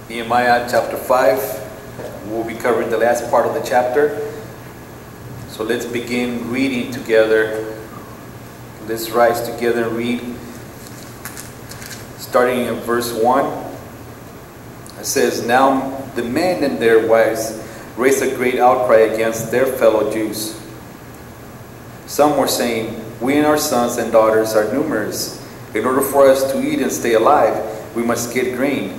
Nehemiah chapter 5. We'll be covering the last part of the chapter. So let's begin reading together. Let's rise together and read. Starting in verse 1. It says, "Now the men and their wives raised a great outcry against their fellow Jews. Some were saying, 'We and our sons and daughters are numerous. In order for us to eat and stay alive, we must get grain.'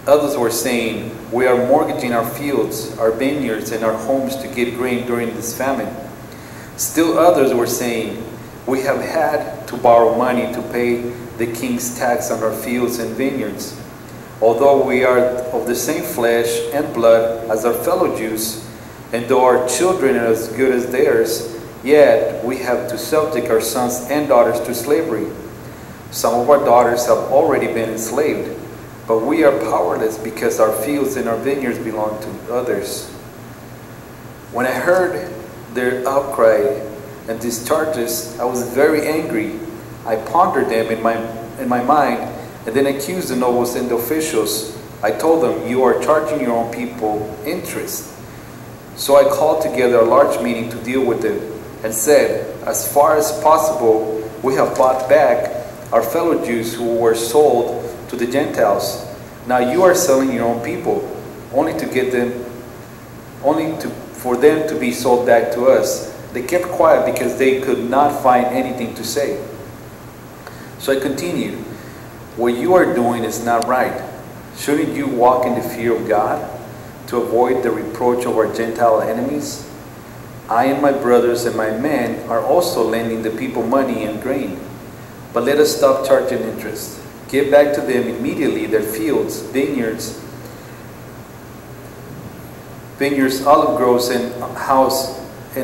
Others were saying, 'We are mortgaging our fields, our vineyards, and our homes to get grain during this famine.' Still others were saying, 'We have had to borrow money to pay the king's tax on our fields and vineyards. Although we are of the same flesh and blood as our fellow Jews, and though our children are as good as theirs, yet we have to subject our sons and daughters to slavery. Some of our daughters have already been enslaved, but we are powerless because our fields and our vineyards belong to others.' When I heard their outcry and these charges, I was very angry. I pondered them in my mind and then accused the nobles and the officials. I told them, 'You are charging your own people interest.' So I called together a large meeting to deal with them and said, 'As far as possible, we have bought back our fellow Jews who were sold to the Gentiles. Now you are selling your own people, only for them to be sold back to us.' They kept quiet because they could not find anything to say. So I continued, 'What you are doing is not right. Shouldn't you walk in the fear of God to avoid the reproach of our Gentile enemies? I and my brothers and my men are also lending the people money and grain. But let us stop charging interest. Give back to them immediately their fields, vineyards, olive groves, and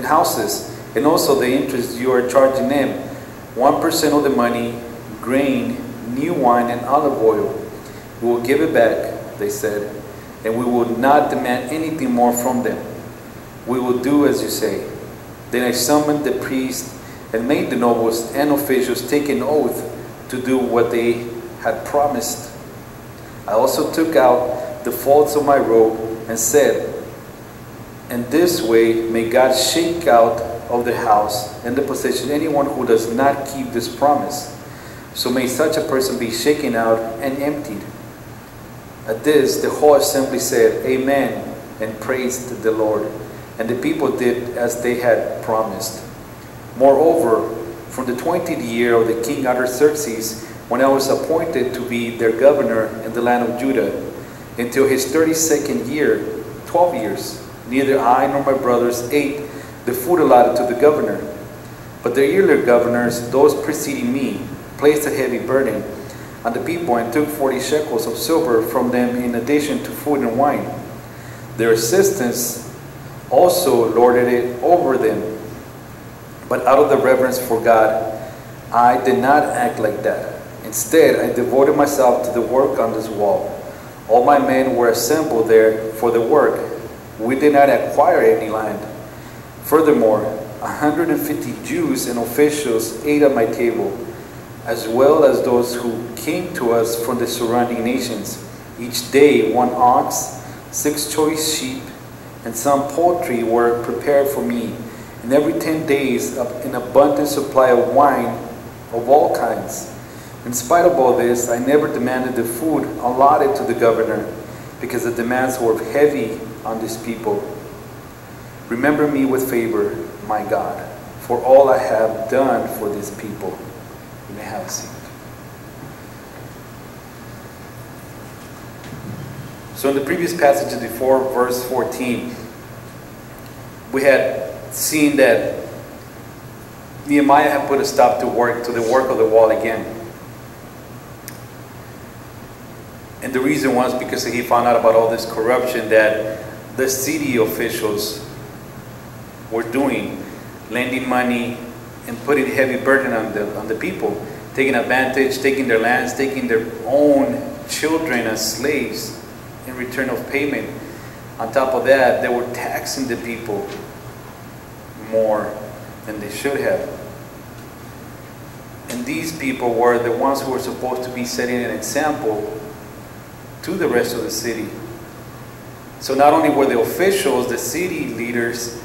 houses, and also the interest you are charging them, 1% of the money, grain, new wine, and olive oil. We will give it back,' they said, 'and we will not demand anything more from them. We will do as you say.' Then I summoned the priests and made the nobles and officials take an oath to do what they had promised. I also took out the folds of my robe and said, 'In this way may God shake out of the house and the possession anyone who does not keep this promise. So may such a person be shaken out and emptied.' At this, the whole assembly said, 'Amen,' and praised the Lord. And the people did as they had promised. Moreover, from the 20th year of the king Artaxerxes, when I was appointed to be their governor in the land of Judah, until his 32nd year, 12 years, neither I nor my brothers ate the food allotted to the governor. But the earlier governors, those preceding me, placed a heavy burden on the people and took 40 shekels of silver from them in addition to food and wine. Their assistants also lorded it over them. But out of the reverence for God, I did not act like that. Instead, I devoted myself to the work on this wall. All my men were assembled there for the work. We did not acquire any land. Furthermore, 150 Jews and officials ate at my table, as well as those who came to us from the surrounding nations. Each day 1 ox, 6 choice sheep, and some poultry were prepared for me, and every 10 days an abundant supply of wine of all kinds. In spite of all this, I never demanded the food allotted to the governor, because the demands were heavy on these people. Remember me with favor, my God, for all I have done for these people." You may have a seat. So in the previous passages before verse 14, we had seen that Nehemiah had put a stop to the work of the wall again. And the reason was because he found out about all this corruption that the city officials were doing, lending money and putting heavy burden on the people, taking advantage, taking their lands, taking their own children as slaves in return of payment. On top of that, they were taxing the people more than they should have. And these people were the ones who were supposed to be setting an example to the rest of the city. So not only were the officials, the city leaders,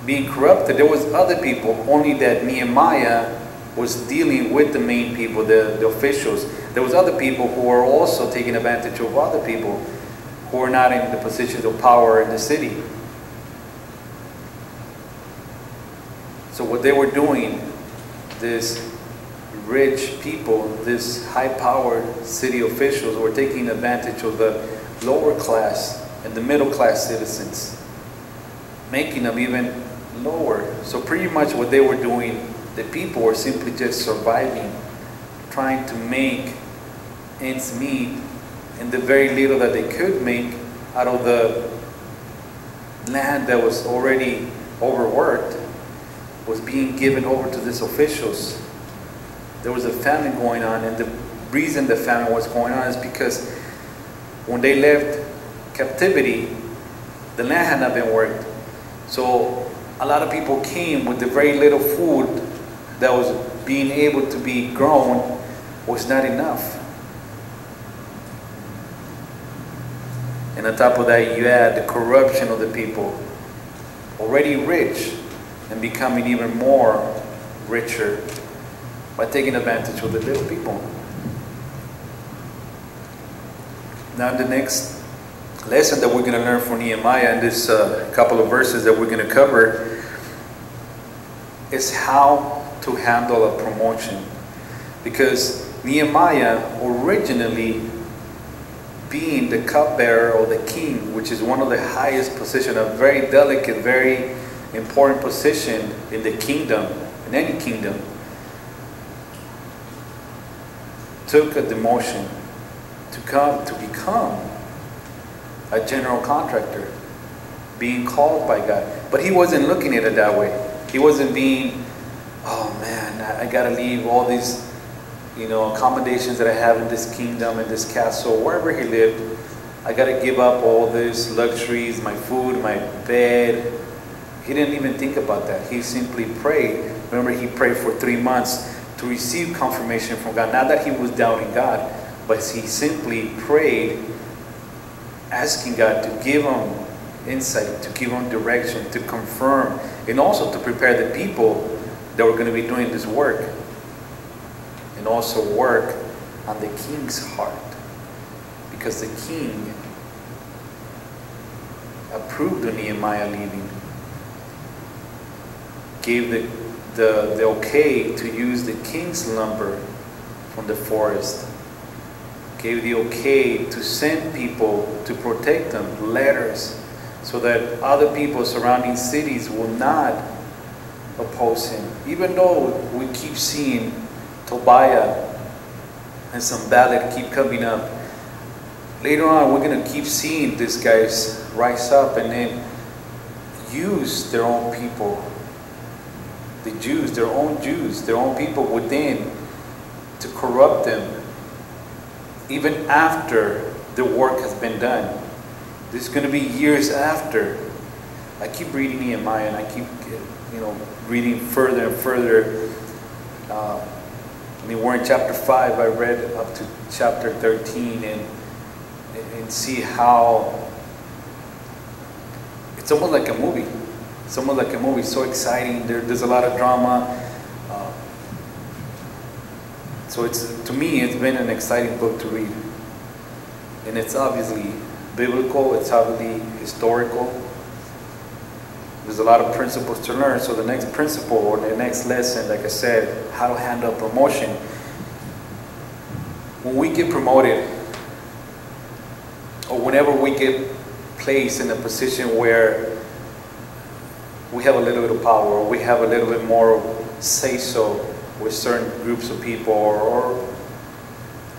being corrupted, there was other people, only that Nehemiah was dealing with the main people, the officials. There was other people who were also taking advantage of other people who were not in the positions of power in the city. So what they were doing, this rich people, this high-powered city officials were taking advantage of the lower class and the middle class citizens, making them even lower. So pretty much what they were doing, the people were simply just surviving, trying to make ends meet, and the very little that they could make out of the land that was already overworked was being given over to these officials. There was a famine going on, and the reason the famine was going on is because when they left captivity, the land had not been worked. So a lot of people came with the very little food that was being able to be grown was not enough. And on top of that, you add the corruption of the people, already rich and becoming even more richer by taking advantage of the little people. Now the next lesson that we're going to learn from Nehemiah in this couple of verses that we're going to cover is how to handle a promotion. Because Nehemiah, originally being the cupbearer or the king, which is one of the highest position, a very delicate, very important position in the kingdom, in any kingdom, took a demotion to become a general contractor, being called by God. But he wasn't looking at it that way. He wasn't being, oh man, I gotta leave all these, accommodations that I have in this kingdom, in this castle, wherever he lived. I gotta give up all these luxuries, my food, my bed. He didn't even think about that. He simply prayed. Remember, he prayed for 3 months to receive confirmation from God. Not that he was doubting God, but he simply prayed, asking God to give him insight, to give him direction, to confirm, and also to prepare the people that were going to be doing this work, and also work on the king's heart, because the king approved of Nehemiah leaving, gave the okay to use the king's lumber from the forest, gave the okay to send people to protect them, letters, so that other people surrounding cities will not oppose him. Even though we keep seeing Tobiah and Sanballat keep coming up, later on we're going to keep seeing these guys rise up and then use their own people, the Jews, their own people within, to corrupt them even after the work has been done. This is going to be years after. I keep reading Nehemiah and I keep reading further and further. We're in chapter 5. I read up to chapter 13 and see how it's almost like a movie. It's almost like a movie, so exciting. There's a lot of drama. So to me, it's been an exciting book to read. And it's obviously biblical, it's obviously historical. There's a lot of principles to learn. So the next principle, or the next lesson, like I said, how to handle promotion. When we get promoted, or whenever we get placed in a position where we have a little bit of power, or we have a little bit more say-so with certain groups of people, or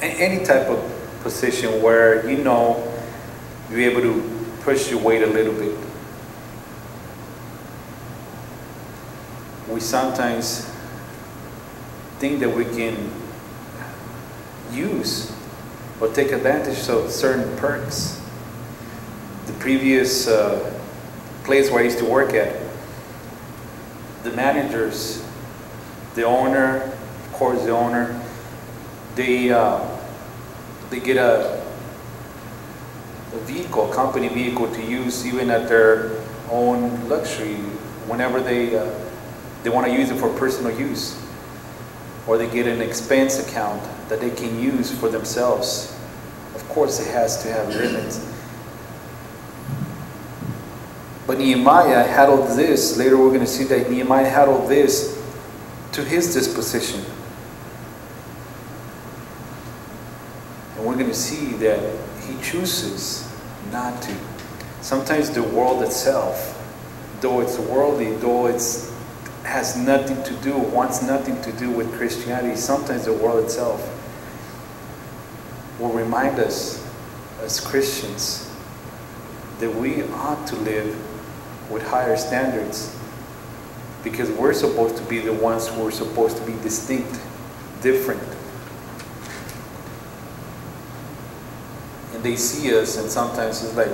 any type of position where you're able to push your weight a little bit. We sometimes think that we can use or take advantage of certain perks. The previous place where I used to work at, the managers, the owner, of course the owner, they get vehicle, company vehicle to use even at their own luxury whenever they want to use it for personal use, or they get an expense account that they can use for themselves. Of course, it has to have limits. But Nehemiah handled this. Later we're going to see that Nehemiah handled this to his disposition. And we're going to see that he chooses not to. Sometimes the world itself, though it's worldly, though it has nothing to do, wants nothing to do with Christianity, sometimes the world itself will remind us as Christians that we ought to live with higher standards, because we're supposed to be the ones who are supposed to be distinct, different. And they see us, and sometimes it's like,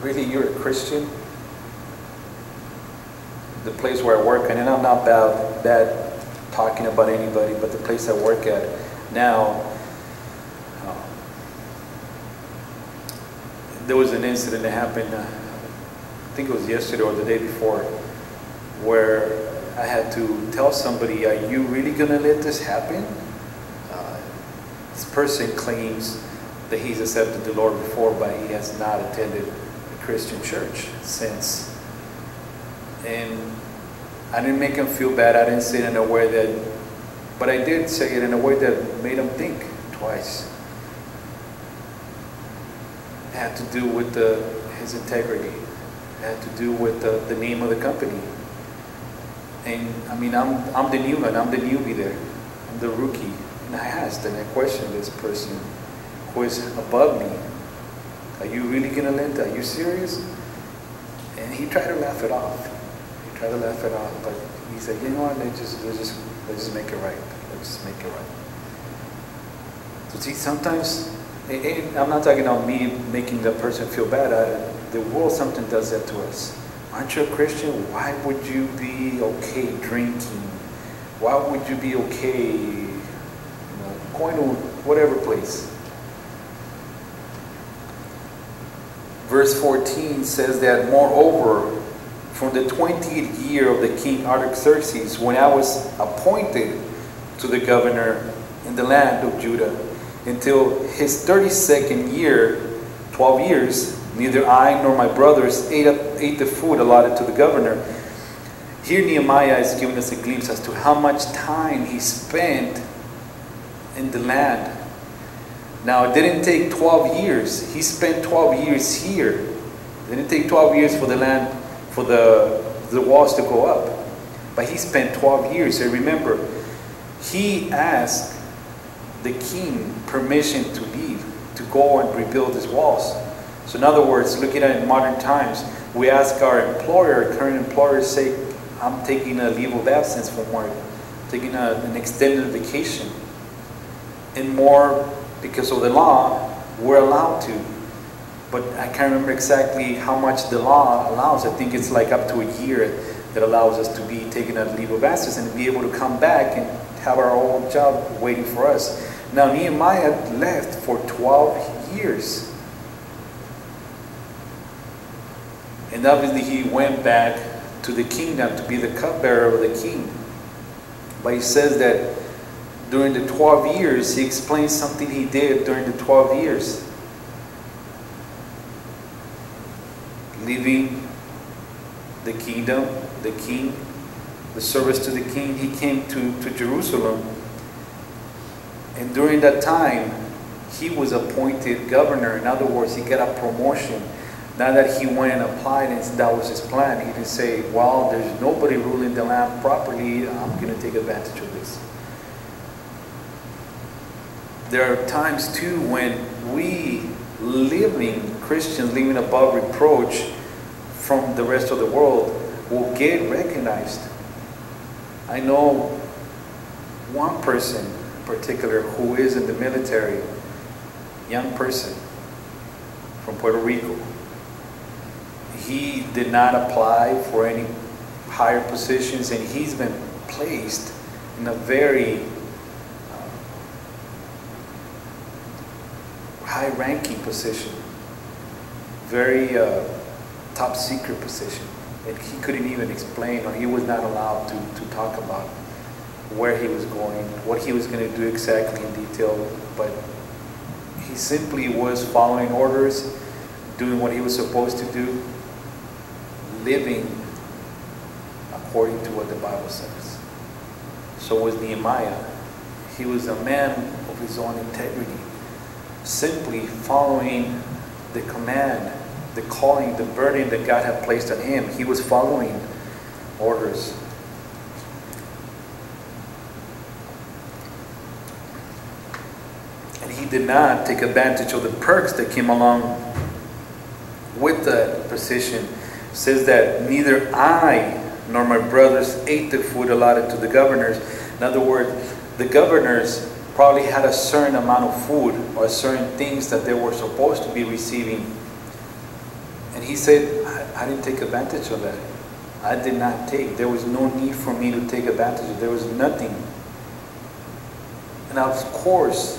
really, you're a Christian? The place where I work, and I'm not bad talking about anybody, but the place I work at now, there was an incident that happened, I think it was yesterday or the day before, where I had to tell somebody, are you really going to let this happen? This person claims that he's accepted the Lord before, but he has not attended a Christian church since. And I didn't make him feel bad. I didn't say it in a way that, but I did say it in a way that made him think twice. It had to do with his integrity. It had to do with the name of the company. And I mean, I'm the new one. I'm the newbie there. I'm the rookie. And I asked and I questioned this person who is above me. Are you really going to let that? Are you serious? And he tried to laugh it off. He tried to laugh it off, but he said, you know what? Let's just make it right. Let's just make it right. So see, sometimes, and I'm not talking about me making the person feel bad. The world sometimes does that to us. Aren't you a Christian? Why would you be okay drinking? Why would you be okay, going to whatever place? Verse 14 says that, moreover, from the 20th year of the king Artaxerxes, when I was appointed to the governor in the land of Judah, until his 32nd year, 12 years, neither I nor my brothers ate the food allotted to the governor. Here Nehemiah is giving us a glimpse as to how much time he spent in the land. Now, it didn't take 12 years. He spent 12 years here. It didn't take 12 years for the land, for the walls to go up. But he spent 12 years. And remember, he asked the king permission to leave, to go and rebuild his walls. So in other words, looking at it in modern times, we ask our employer, current employer, say, I'm taking a leave of absence from work, taking an extended vacation. And more, because of the law, we're allowed to. But I can't remember exactly how much the law allows. I think it's like up to a year that allows us to be taking a leave of absence and be able to come back and have our own job waiting for us. Now Nehemiah left for 12 years. And obviously he went back to the kingdom to be the cupbearer of the king. But he says that during the 12 years, he explains something he did during the 12 years. Leaving the kingdom, the king, the service to the king, he came to Jerusalem. And during that time, he was appointed governor. In other words, he got a promotion. Not that he went and applied and that was his plan. He didn't say, well, there's nobody ruling the land properly, I'm going to take advantage of this. There are times too when we Christians living above reproach from the rest of the world will get recognized. I know one person in particular who is in the military, young person from Puerto Rico. He did not apply for any higher positions, and he's been placed in a very high-ranking position. very top secret position. And he couldn't even explain, or he was not allowed to talk about where he was going, what he was going to do exactly in detail. But he simply was following orders, doing what he was supposed to do, living according to what the Bible says. So was Nehemiah. He was a man of his own integrity, simply following the command, the calling, the burden that God had placed on him. He was following orders. And he did not take advantage of the perks that came along with that position. It says that neither I nor my brothers ate the food allotted to the governors. In other words, the governors probably had a certain amount of food or certain things that they were supposed to be receiving. And he said, I didn't take advantage of that. I did not take. There was no need for me to take advantage of it. There was nothing. And of course,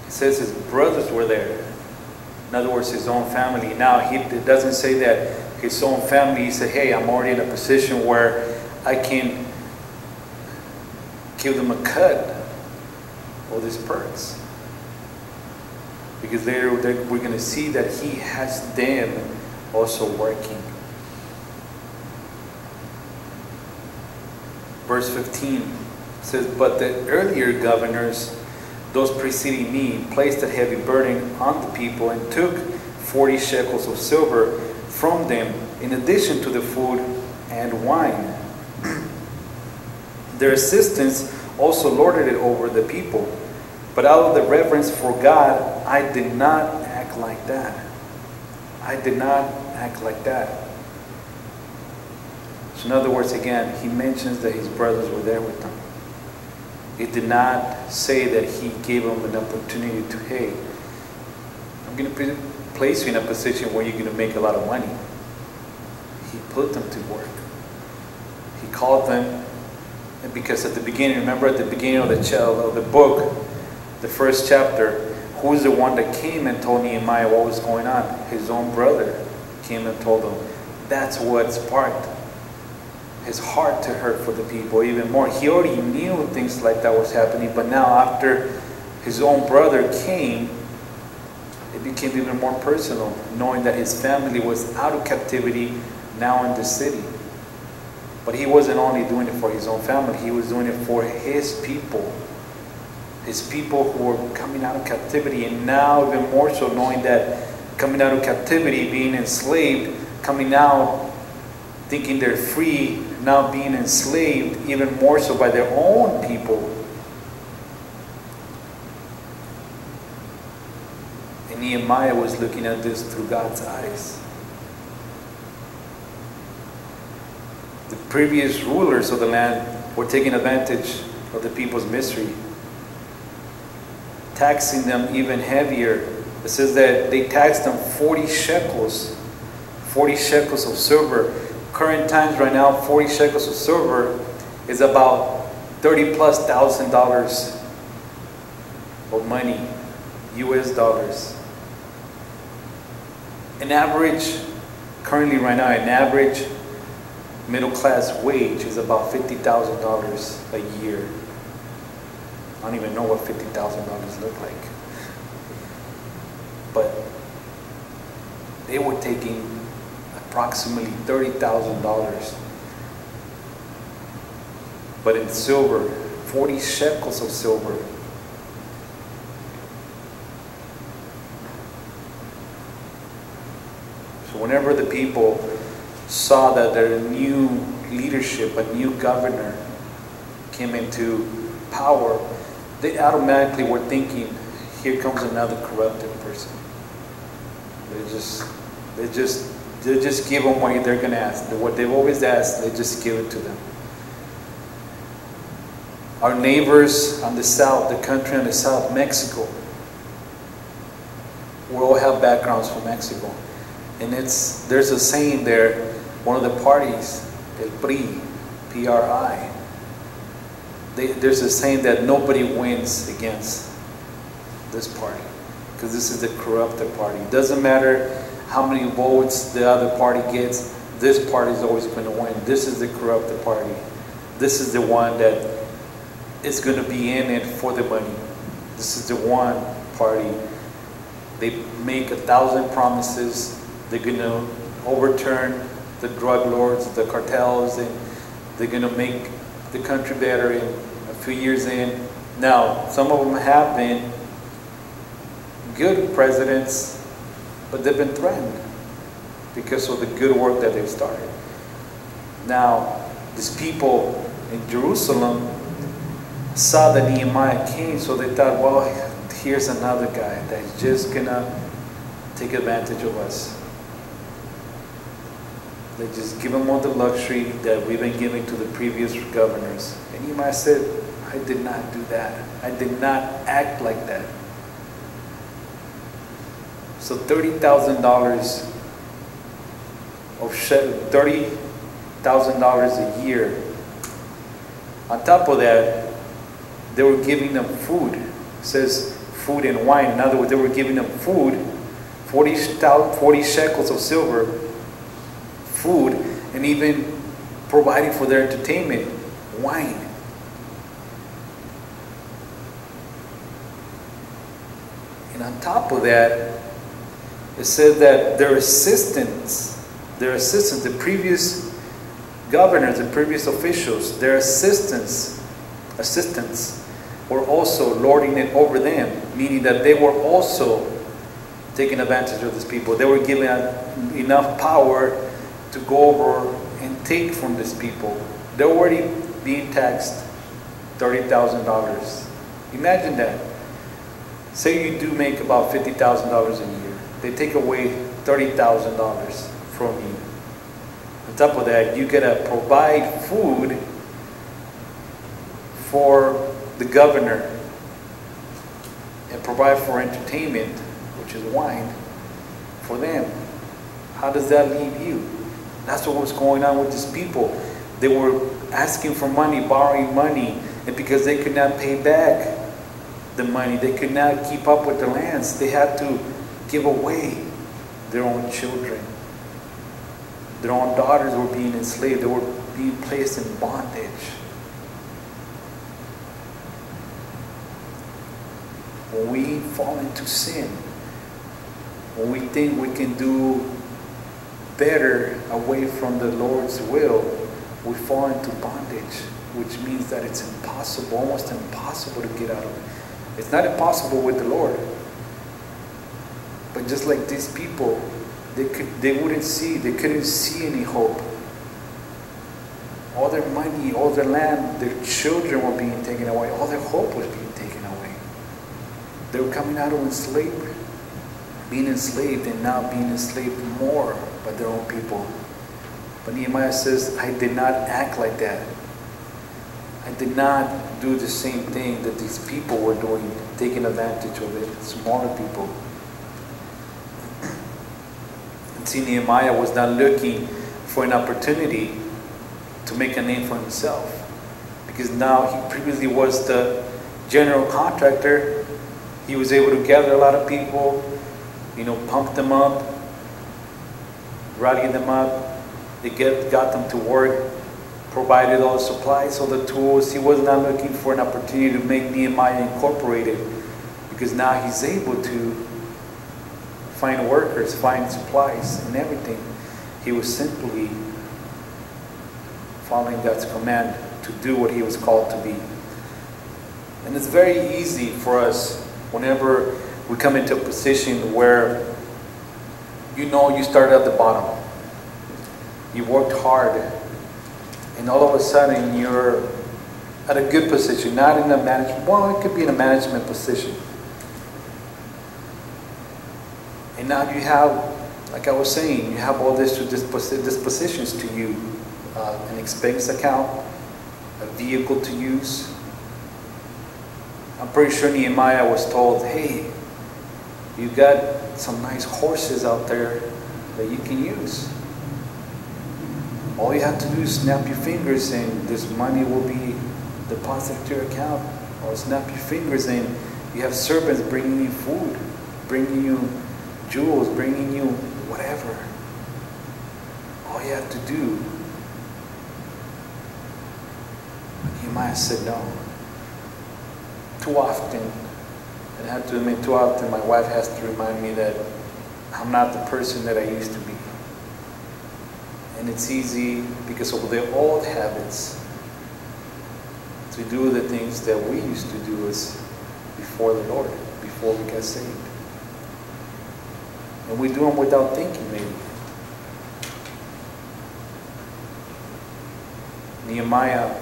it says his brothers were there. In other words, his own family. Now, it doesn't say that his own family, he said, hey, I'm already in a position where I can give them a cut of these perks. Because later we're going to see that he has them also working. Verse 15 says, but the earlier governors, those preceding me, placed a heavy burden on the people and took 40 shekels of silver from them, in addition to the food and wine. Their assistants also lorded it over the people. But out of the reverence for God, I did not act like that. I did not act like that. So in other words, again, he mentions that his brothers were there with him. It did not say that he gave them an opportunity to, hey, I'm going to place you in a position where you're going to make a lot of money. He put them to work. He called them, and because at the beginning, remember at the beginning of the book, the first chapter, who's the one that came and told Nehemiah what was going on? His own brother came and told him. That's what sparked his heart to hurt for the people even more. He already knew things like that was happening, but now after his own brother came, it became even more personal, knowing that his family was out of captivity, now in the city. But he wasn't only doing it for his own family, he was doing it for his people who were coming out of captivity, and now even more so knowing that coming out of captivity, being enslaved, coming out thinking they're free, now being enslaved even more so by their own people. And Nehemiah was looking at this through God's eyes. The previous rulers of the land were taking advantage of the people's misery, taxing them even heavier. It says that they taxed them 40 shekels of silver. Current times right now, 40 shekels of silver is about $30,000+ of money, US dollars. An average, currently right now, an average middle class wage is about $50,000 a year. I don't even know what $50,000 look like. But they were taking approximately $30,000. But in silver, 40 shekels of silver. So whenever the people saw that their new leadership, a new governor came into power, they automatically were thinking, here comes another corrupted person. They just give them what they're going to ask. What they've always asked, they just give it to them. Our neighbors on the south, the country on the south, Mexico, we all have backgrounds from Mexico. And there's a saying there, one of the parties, El PRI, P-R-I, there's a saying that nobody wins against this party, because this is the corrupted party. It doesn't matter how many votes the other party gets. This party is always going to win. This is the corrupted party. This is the one that is going to be in it for the money. This is the one party. They make 1,000 promises. They're going to overturn the drug lords, the cartels, and they're going to make the country better in a few years in. Now, some of them have been good presidents, but they've been threatened because of the good work that they've started. Now, these people in Jerusalem saw that Nehemiah came, so they thought, well, here's another guy that's just gonna take advantage of us. They just give them all the luxury that we've been giving to the previous governors. And Nehemiah said, I did not do that. I did not act like that. So $30,000 $30,000 a year. On top of that, they were giving them food. It says food and wine. In other words, they were giving them food, 40 shekels of silver, food, and even providing for their entertainment, wine. And on top of that, it said that their assistants, the previous governors, the previous officials, their assistants were also lording it over them, meaning that they were also taking advantage of these people. They were given enough power to go over and take from these people. They're already being taxed $30,000. Imagine that. Say you do make about $50,000 a year. They take away $30,000 from you. On top of that, you gotta provide food for the governor and provide for entertainment, which is wine, for them. How does that leave you? That's what was going on with these people. They were asking for money, borrowing money, and because they could not pay back the money, they could not keep up with the lands, they had to give away their own children. Their own daughters were being enslaved. They were being placed in bondage. When we fall into sin, when we think we can do better away from the Lord's will, we fall into bondage, which means that it's impossible, almost impossible to get out of it. It's not impossible with the Lord. But just like these people, they couldn't see any hope. All their money, all their land, their children were being taken away. All their hope was being taken away. They were coming out of enslavement, being enslaved, and now being enslaved more by their own people. But Nehemiah says, I did not act like that. I did not do the same thing that these people were doing, taking advantage of it, smaller people. And see, Nehemiah was not looking for an opportunity to make a name for himself, because now he previously was the general contractor. He was able to gather a lot of people, pump them up, rally them up. They got them to work, provided all the supplies, all the tools. He was not looking for an opportunity to make Nehemiah Incorporated, because now he's able to find workers, find supplies, and everything. He was simply following God's command to do what he was called to be. And it's very easy for us whenever we come into a position where you started at the bottom. You worked hard, and all of a sudden you're at a good position, not in a management, well, it could be in a management position. And now you have, like I was saying, you have all this dispositions to you, an expense account, a vehicle to use. I'm pretty sure Nehemiah was told, hey, you got some nice horses out there that you can use. All you have to do is snap your fingers and this money will be deposited to your account. Or snap your fingers and you have servants bringing you food, bringing you jewels, bringing you whatever. All you have to do. Nehemiah said no. Too often, and I have to admit, too often my wife has to remind me that I'm not the person that I used to be. And it's easy because of their old habits to do the things that we used to do as before the Lord, before we got saved. And we do them without thinking, maybe. Nehemiah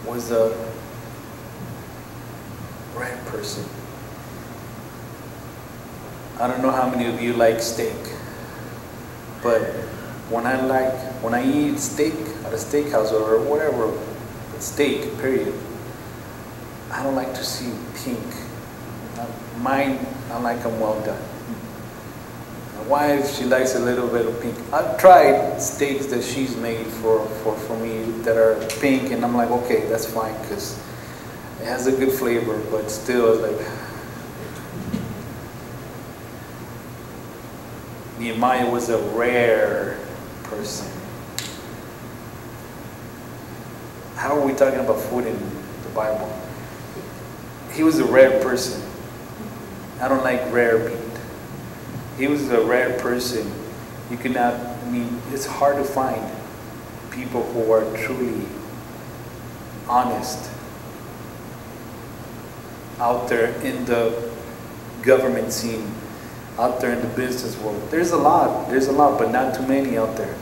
was a rare person. I don't know how many of you like steak, but when I eat steak at a steakhouse or whatever, steak, period, I don't like to see pink. Mine, I like them well done. My wife, she likes a little bit of pink. I've tried steaks that she's made for me that are pink, and I'm like, okay, that's fine, because it has a good flavor, but still, it's like... Nehemiah was a rare person. How are we talking about food in the Bible? He was a rare person. I don't like rare meat. He was a rare person. You could not, it's hard to find people who are truly honest out there in the government scene, out there in the business world. There's a lot, but not too many out there.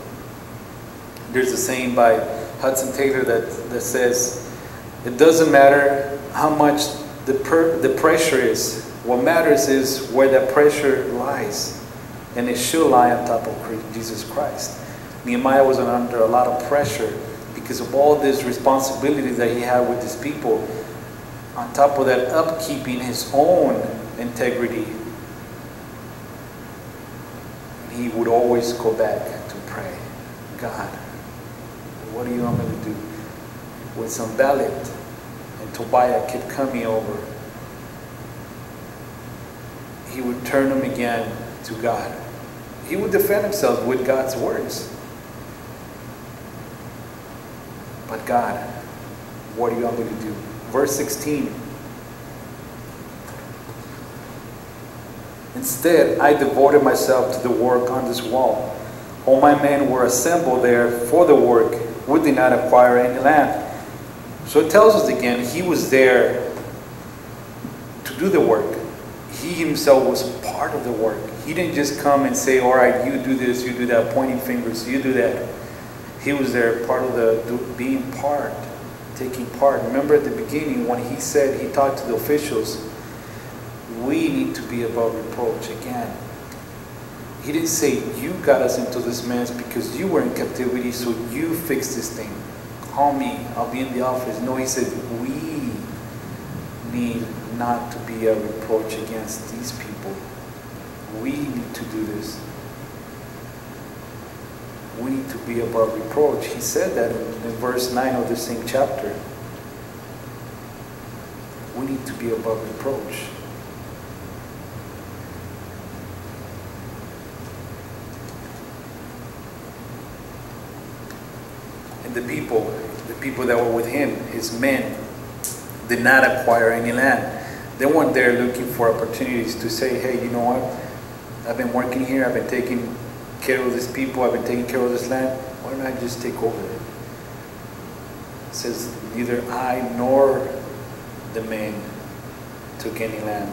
There's a saying by Hudson Taylor that says, it doesn't matter how much the pressure is. What matters is where that pressure lies. And it should lie on top of Jesus Christ. Nehemiah was under a lot of pressure because of all this responsibility that he had with his people. On top of that, upkeeping his own integrity. He would always go back to pray. God, what do you want me to do? With Sanballat and Tobiah kept coming over, he would turn them again to God. He would defend himself with God's words. But God, what do you want me to do? Verse 16. Instead, I devoted myself to the work on this wall. All my men were assembled there for the work. We did not acquire any land. So it tells us again, he was there to do the work. He himself was part of the work. He didn't just come and say, all right, you do this, you do that, pointing fingers, you do that. He was there, part of the being part, taking part. Remember at the beginning when he said, he talked to the officials, we need to be above reproach again. He didn't say, you got us into this mess because you were in captivity, so you fix this thing. Call me, I'll be in the office. No, he said, we need not to be a reproach against these people. We need to do this. We need to be above reproach. He said that in verse 9 of the same chapter. We need to be above reproach. And the people that were with him, his men, did not acquire any land. They weren't there looking for opportunities to say, hey, you know what? I've been working here. I've been taking care of these people. I've been taking care of this land. Why don't I just take over it? It says, neither I nor the men took any land.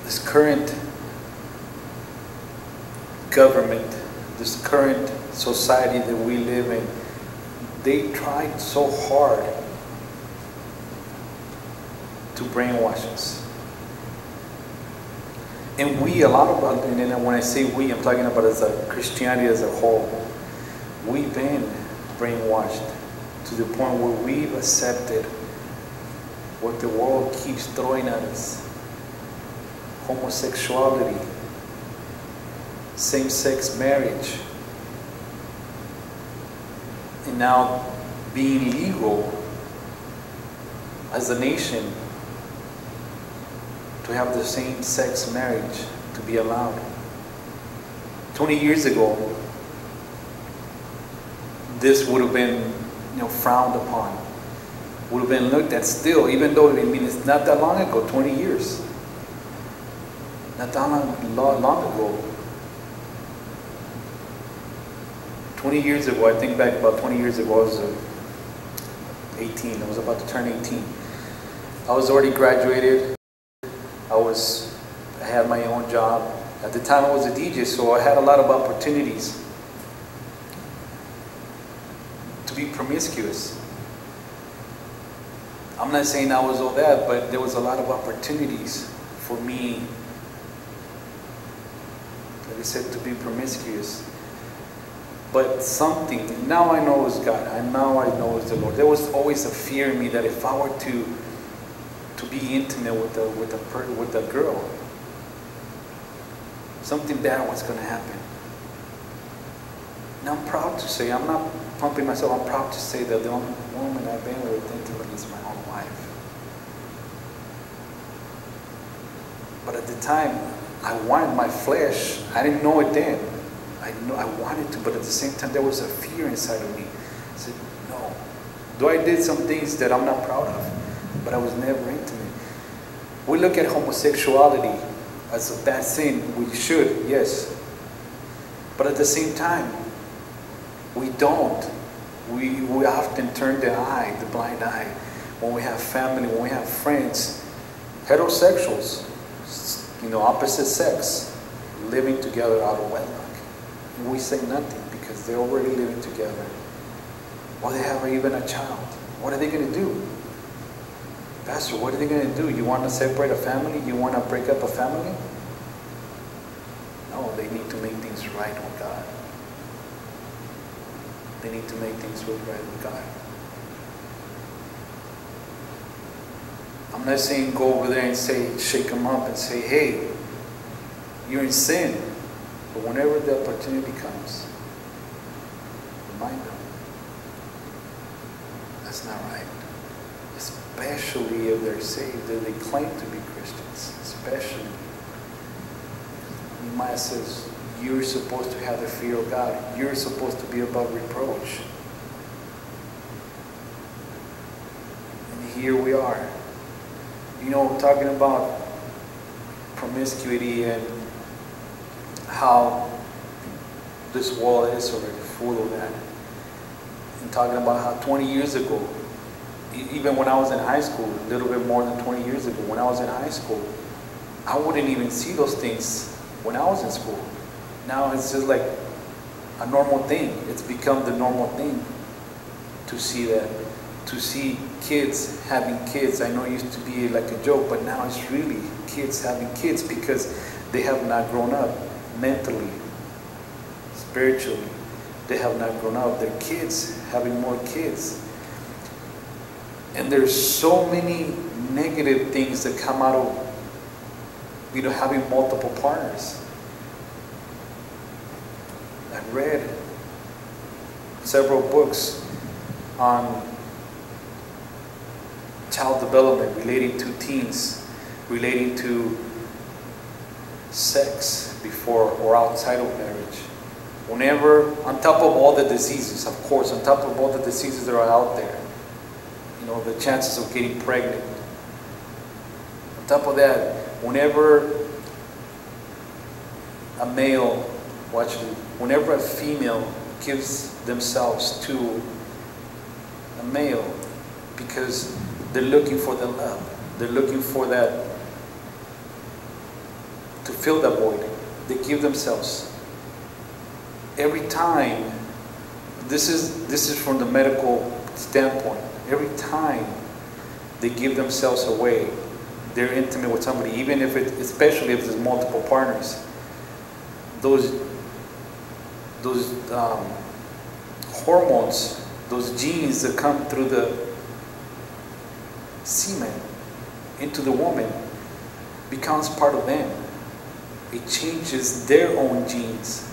This current government, this current society that we live in, they tried so hard to brainwash us. And we, a lot of us, and when I say we, I'm talking about as a Christianity as a whole, we've been brainwashed to the point where we've accepted what the world keeps throwing at us. Homosexuality, same-sex marriage, and now being legal as a nation to have the same-sex marriage to be allowed. 20 years ago, this would have been, frowned upon. Would have been looked at still, even though, it's not that long ago, 20 years. Not that long ago. 20 years ago, I think back about 20 years ago, I was 18. I was about to turn 18. I was already graduated. I had my own job. At the time I was a DJ, so I had a lot of opportunities to be promiscuous. I'm not saying I was all that, but there was a lot of opportunities for me, like I said, to be promiscuous. But something, now I know it's God, and now I know it's the Lord. There was always a fear in me that if I were to be intimate with a girl, something bad was going to happen. And I'm proud to say, I'm not pumping myself, I'm proud to say that the only woman I've been with intimately is my own wife. But at the time, I wanted my flesh. I didn't know it then. I wanted to, but at the same time, there was a fear inside of me. I said, no. Though I did some things that I'm not proud of, but I was never intimate. We look at homosexuality as a bad sin. We should, yes. But at the same time, we don't. We often turn the blind eye, when we have family, when we have friends, heterosexuals, opposite sex, living together out of wedlock. And we say nothing because they're already living together. Or they have even a child. What are they going to do? Pastor, what are they going to do? You want to separate a family? You want to break up a family? No, they need to make things right with God. They need to make things right with God. I'm not saying go over there and shake them up and say, hey, you're in sin. But whenever the opportunity comes, remind them. That's not right. Especially if they're saved, if they claim to be Christians. Especially. Nehemiah says, you're supposed to have the fear of God. You're supposed to be above reproach. And here we are. Talking about promiscuity and how this world is already full of that. And talking about how 20 years ago, even when I was in high school, a little bit more than 20 years ago, when I was in high school, I wouldn't even see those things when I was in school. Now it's just like a normal thing. It's become the normal thing to see that. To see kids having kids. I know it used to be like a joke, but now it's really kids having kids because they have not grown up mentally, spiritually. They have not grown up. They're kids having more kids. And there's so many negative things that come out of having multiple partners. I've read several books on child development relating to teens, relating to sex before or outside of marriage. Whenever, on top of all the diseases, of course, on top of all the diseases that are out there, the chances of getting pregnant. On top of that, whenever a male, whenever a female gives themselves to a male because they're looking for the love, they're looking for that, to fill that void, they give themselves. Every time, this is from the medical standpoint, every time they give themselves away, they're intimate with somebody, even if especially if there's multiple partners, those hormones, those genes that come through the semen into the woman becomes part of them. It changes their own genes.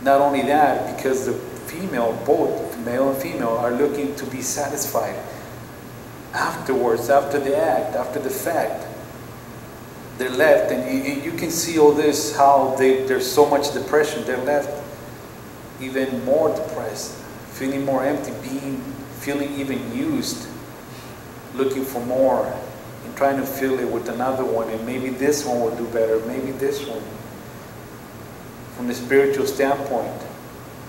Not only that, because the female, both male and female, are looking to be satisfied afterwards, after the act, after the fact. They left, and you can see all this, how there's so much depression. They left even more depressed, feeling more empty, feeling even used, looking for more, and trying to fill it with another one, and maybe this one will do better, maybe this one. From the spiritual standpoint,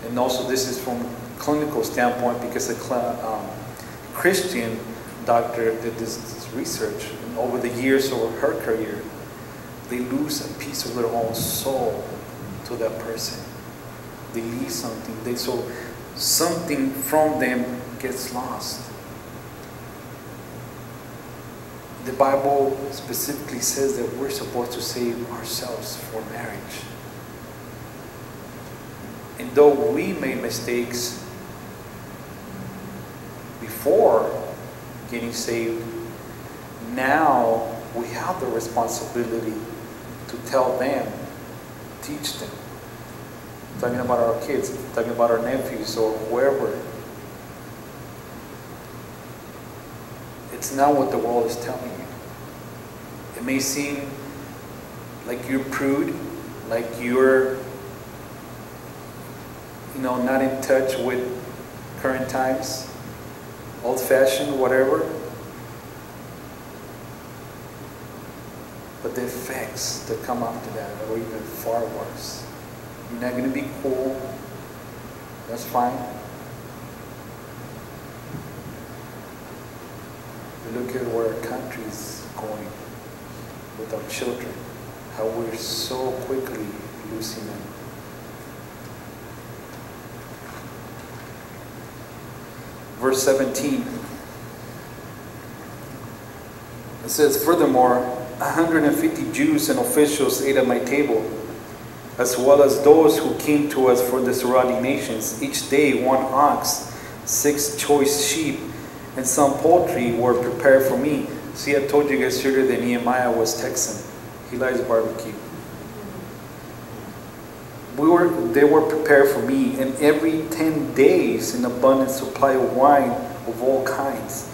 and also this is from clinical standpoint, because a Christian doctor did this research, and over the years of her career, they lose a piece of their own soul to that person. They leave something. So something from them gets lost. The Bible specifically says that we're supposed to save ourselves for marriage. And though we made mistakes before getting saved, now we have the responsibility to tell them, teach them. Talking about our kids, talking about our nephews or whoever. It's not what the world is telling you. It may seem like you're prude, like you're, not in touch with current times, old-fashioned, whatever. But the effects that come after that are even far worse. You're not going to be cool. That's fine. But look at where our country is going with our children. How we're so quickly losing them. Verse 17. It says, furthermore, 150 Jews and officials ate at my table, as well as those who came to us from the surrounding nations. Each day 1 ox, 6 choice sheep, and some poultry were prepared for me. See, I told you guys earlier that Nehemiah was Texan. He likes barbecue. They were prepared for me, and every 10 days an abundant supply of wine of all kinds.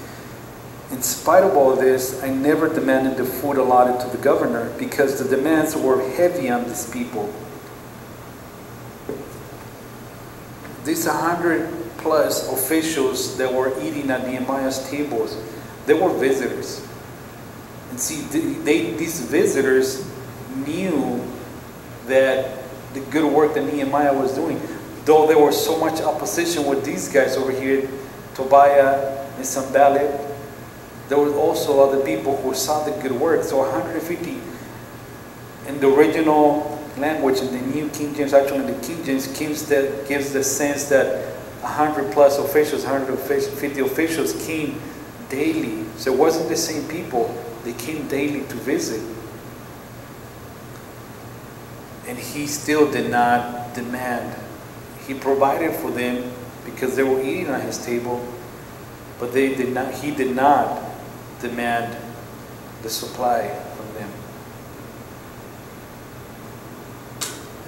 In spite of all this, I never demanded the food allotted to the governor, because the demands were heavy on these people. These 100 plus officials that were eating at Nehemiah's tables, they were visitors. And see, these visitors knew that the good work that Nehemiah was doing. Though there was so much opposition with these guys over here, Tobiah and Sanballat, there were also other people who saw the good work. So 150 in the original language, in the New King James, actually in the King James, gives the sense that 100 plus officials, 150 officials came daily. So it wasn't the same people. They came daily to visit. And he still did not demand. He provided for them because they were eating on his table, but he did not demand the supply from them.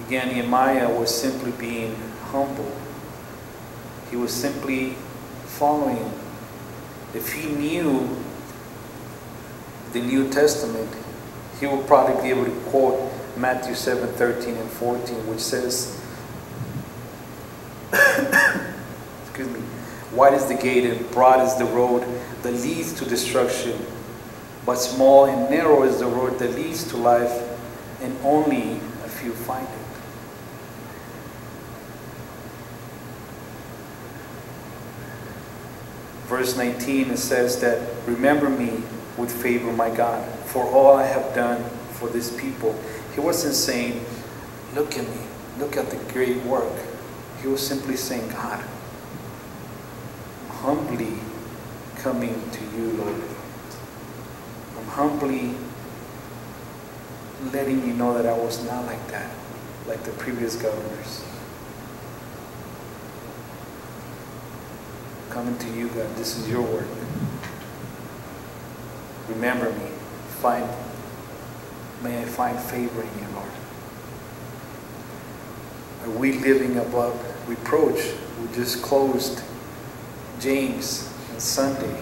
Again, Nehemiah was simply being humble. He was simply following. If he knew the New Testament, he would probably be able to quote Matthew 7:13 and 14, which says, excuse me, wide is the gate and broad is the road that leads to destruction, but small and narrow is the road that leads to life, and only a few find it. Verse 19, it says that, remember me with favor, my God, for all I have done for this people. He wasn't saying, look at me, look at the great work. He was simply saying, God, I'm humbly coming to you, Lord. I'm humbly letting you know that I was not like that, like the previous governors. Coming to you, God, this is your work. Remember me. May I find favor in you, Lord. Are we living above reproach? We just closed James on Sunday,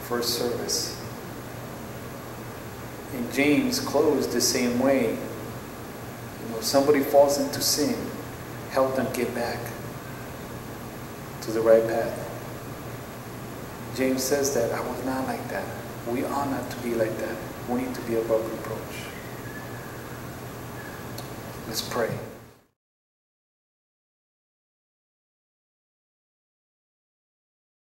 first service. And James closed the same way. Somebody falls into sin, help them get back to the right path. James says that I was not like that. We ought not to be like that. We need to be above reproach. Let's pray.